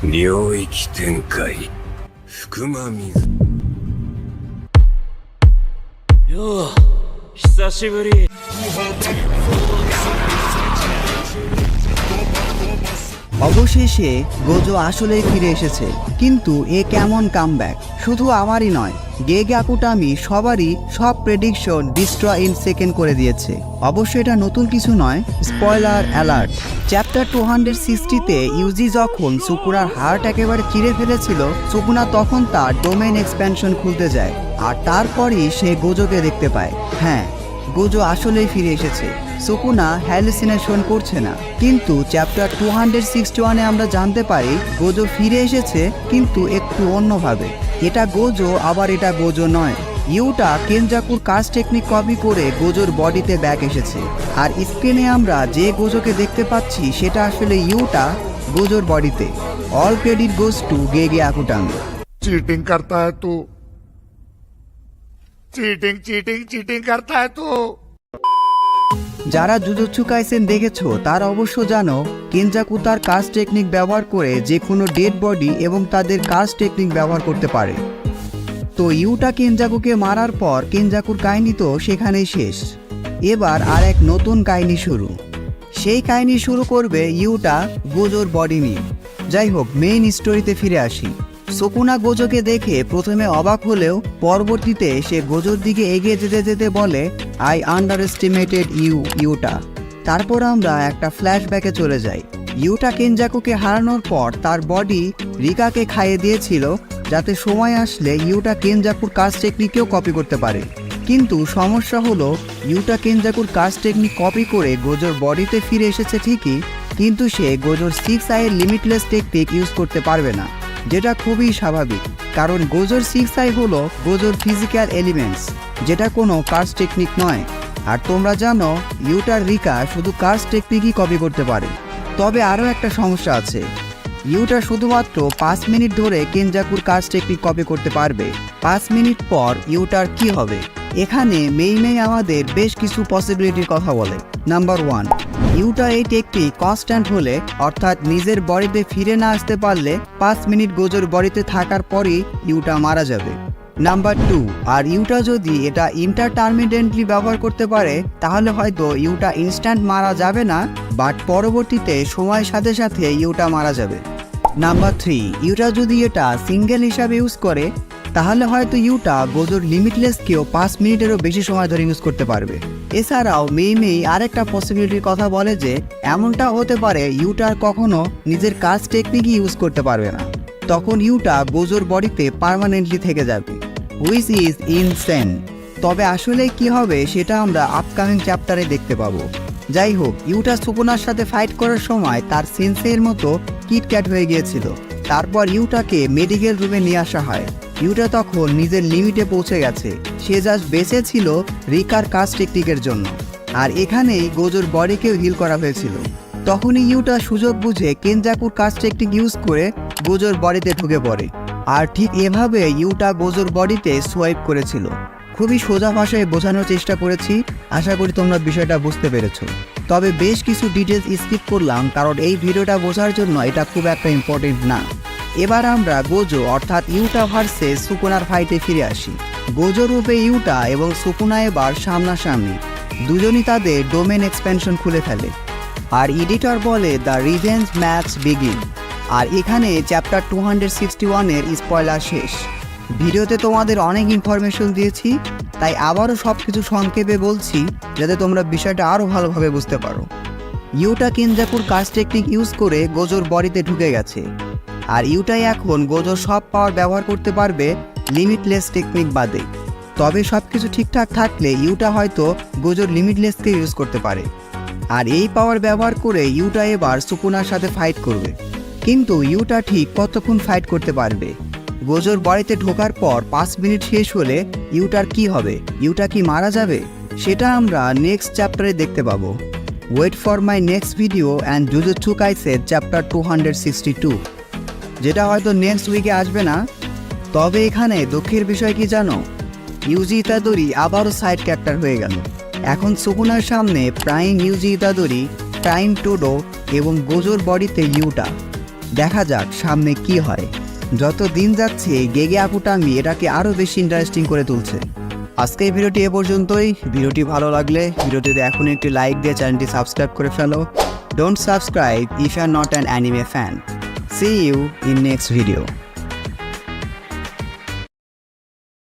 領域展開福間水よう久しぶり অবশেষে গোজো আসলেই ফিরে এসেছে, কিন্তু এ কেমন কামব্যাক! শুধু আমারই নয়, গেগে আকুটামি সবারই সব প্রেডিকশন ডিস্ট্রয় ইন সেকেন্ড করে দিয়েছে। অবশ্য এটা নতুন কিছু নয়, স্পয়লার অ্যালার্ট। চ্যাপ্টার 260-তে ইউজি যখন সুকুনার হার্ট একেবারে চিরে ফেলেছিল, সুকুনা তখন তার ডোমেন এক্সপ্যানশন খুলতে যায়, আর তারপরই সে গোজোকে দেখতে পায়। হ্যাঁ, গোজো আসলেই ফিরে এসেছে। সুকুনা হ্যালুসিনেশন করছে না। কিন্তু চ্যাপ্টার 261-এ আমরা জানতে পারি গোজো ফিরে এসেছে, কিন্তু একটু অন্যভাবে। এটা গোজো, আবার এটা গোজো নয়। ইউটা কেনজাকুর কাজ টেকনিক কপি করে গোজোর বডিতে ব্যাক এসেছে, আর স্ক্রিনে আমরা যে গোজোকে দেখতে পাচ্ছি সেটা আসলে ইউটা গোজোর বডিতে। All credit goes to Gege Akutami. Cheating करता है तू चीटिंग चीटिंग चीटिंग करता है तू। যারা জুজুৎসু কাইসেন দেখেছো তারা অবশ্য জানো কেনজাকু তার কাজ টেকনিক ব্যবহার করে যে কোনো ডেড বডি এবং তাদের কাজ টেকনিক ব্যবহার করতে পারে। তো ইউটা কেনজাকুকে মারার পর কেনজাকুর কাহিনী তো সেখানেই শেষ। এবার আর এক নতুন কাহিনী শুরু। সেই কাহিনী শুরু করবে ইউটা গোজোর বডি নিয়ে। যাই হোক, মেইন স্টোরিতে ফিরে আসি। সুকুনা গোজোকে দেখে প্রথমে অবাক হলেও পরবর্তীতে সে গোজোর দিকে এগিয়ে যেতে যেতে বলে, আই আন্ডার এস্টিমেটেড ইউটা। তারপর আমরা একটা ফ্ল্যাশব্যাকে চলে যাই। ইউটা কেনজাকুকে হারানোর পর তার বডি রিকাকে খাইয়ে দিয়েছিল, যাতে সময় আসলে ইউটা কেনজাকুর কাজ টেকনিকেও কপি করতে পারে। কিন্তু সমস্যা হলো ইউটা কেনজাকুর কাজ টেকনিক কপি করে গোজোর বডিতে ফিরে এসেছে ঠিকই, কিন্তু সে গোজোর 6 আইয়ের লিমিটলেস টেকনিক ইউজ করতে পারবে না, যেটা খুবই স্বাভাবিক, কারণ গোজোর 6 আই হলো গোজোর ফিজিক্যাল এলিমেন্টস, যেটা কোনো কাজ টেকনিক নয়। আর তোমরা জানো ইউটার রিকা শুধু কাজ টেকনিকই কপি করতে পারে। তবে আরও একটা সমস্যা আছে, ইউটা শুধুমাত্র 5 মিনিট ধরে কেনজাকুর কাজ টেকনিক কপি করতে পারবে। 5 মিনিট পর ইউটার কি হবে? এখানে মেই আমাদের বেশ কিছু পসিবিলিটির কথা বলে। নাম্বার 1, ইউটা এই টেকনিক কনস্ট্যান্ট হলে, অর্থাৎ নিজের বডিতে ফিরে না আসতে পারলে 5 মিনিট গোজোর বডিতে থাকার পরই ইউটা মারা যাবে। নাম্বার 2, আর ইউটা যদি এটা ইন্টারটারমিনেন্টলি ব্যবহার করতে পারে, তাহলে হয়তো ইউটা ইনস্ট্যান্ট মারা যাবে না, বাট পরবর্তীতে সময়ের সাথে সাথে ইউটা মারা যাবে। নাম্বার 3, ইউটা যদি এটা সিঙ্গেল হিসাবে ইউজ করে, তাহলে হয়তো ইউটা গোজোর লিমিটলেসকেও 5 মিনিটেরও বেশি সময় ধরে ইউজ করতে পারবে। এছাড়াও মেই আরেকটা পসিবিলিটির কথা বলে যে এমনটা হতে পারে ইউটার কখনো নিজের কাজ টেকনিকই ইউজ করতে পারবে না, তখন ইউটা গোজোর বডিতে পার্মানেন্টলি থেকে যাবে, হুইচ ইজ ইনসেন। তবে আসলে কি হবে সেটা আমরা আপকামিং চ্যাপ্টারে দেখতে পাবো। যাই হোক, ইউটা সুকুনার সাথে ফাইট করার সময় তার সেন্সের মতো কিটক্যাট হয়ে গিয়েছিল। তারপর ইউটাকে মেডিকেল রুমে নিয়ে আসা হয়। ইউটা তখন নিজের লিমিটে পৌঁছে গেছে, সে জাস্ট বেঁচে ছিল রিকার কাজ টেকনিকের জন্য, আর এখানেই গোজোর বডিকেও হিল করা হয়েছিল। তখনই ইউটা সুযোগ বুঝে কেনজাকুর কাজ টেকনিক ইউজ করে গোজোর বডিতে ঢুকে পড়ে, আর ঠিক এভাবে ইউটা গোজোর বডিতে সোয়াইপ করেছিল। খুবই সোজা ভাষায় বোঝানোর চেষ্টা করেছি, আশা করি তোমরা বিষয়টা বুঝতে পেরেছো। তবে বেশ কিছু ডিটেলস স্কিপ করলাম, কারণ এই ভিডিওটা বোঝার জন্য এটা খুব একটা ইম্পর্টেন্ট না। এবার আমরা গোজো অর্থাৎ ইউটা ভার্সেস সুকুনার ফাইটে ফিরে আসি। গোজো রূপে ইউটা এবং সুকুনা এবার সামনাসামনি। দুজনই তাদের ডোমেন এক্সপ্যানশন খুলে ফেলে, আর এডিটর বলে দ্য রিভেঞ্জ ম্যাচ বিগিন। আর এখানে চ্যাপ্টার 261-এর স্পয়লার শেষ। ভিডিওতে তোমাদের অনেক ইনফরমেশন দিয়েছি, তাই আবারও সব কিছু সংক্ষেপে বলছি যাতে তোমরা বিষয়টা আরও ভালোভাবে বুঝতে পারো। ইউটা কেনজাকুর কাজ টেকনিক ইউজ করে গোজোর বডিতে ঢুকে গেছে, আর ইউটাই এখন গোজোর সব পাওয়ার ব্যবহার করতে পারবে লিমিটলেস টেকনিক বাদে। তবে সব কিছু ঠিকঠাক থাকলে ইউটা হয়তো গোজোর লিমিটলেসকে ইউজ করতে পারে, আর এই পাওয়ার ব্যবহার করে ইউটা এবার সুকুনার সাথে ফাইট করবে। কিন্তু ইউটা ঠিক কতক্ষণ ফাইট করতে পারবে? গোজোর বডিতে ঢোকার পর 5 মিনিট শেষ হলে ইউটার কি হবে? ইউটা কি মারা যাবে? সেটা আমরা নেক্সট চ্যাপ্টারে দেখতে পাবো। Wait for my next video and Jujutsu Kaisen chapter 262, যেটা হয়তো নেক্সট উইকে আসবে না। তবে এখানে দুঃখের বিষয় কি জানো, ইউজি ইতাদোরি আবারও সাইড ক্যারেক্টার হয়ে গেল। এখন সুকুনার সামনে প্রাইম ইউজি ইতাদোরি, প্রাইম টোডো এবং গোজোর বডিতে ইউটা। দেখা যাক সামনে কি হয়। যত দিন যাচ্ছে গেগে আপুটামি এটাকে আরও বেশি ইন্টারেস্টিং করে তুলছে। আজকে এই ভিডিওটি এ পর্যন্তই। ভিডিওটি ভালো লাগলে ভিডিওটিতে এখন একটি লাইক দিয়ে চ্যানেলটি সাবস্ক্রাইব করে ফেলো। Don't subscribe if you are not an anime fan. See you in next video.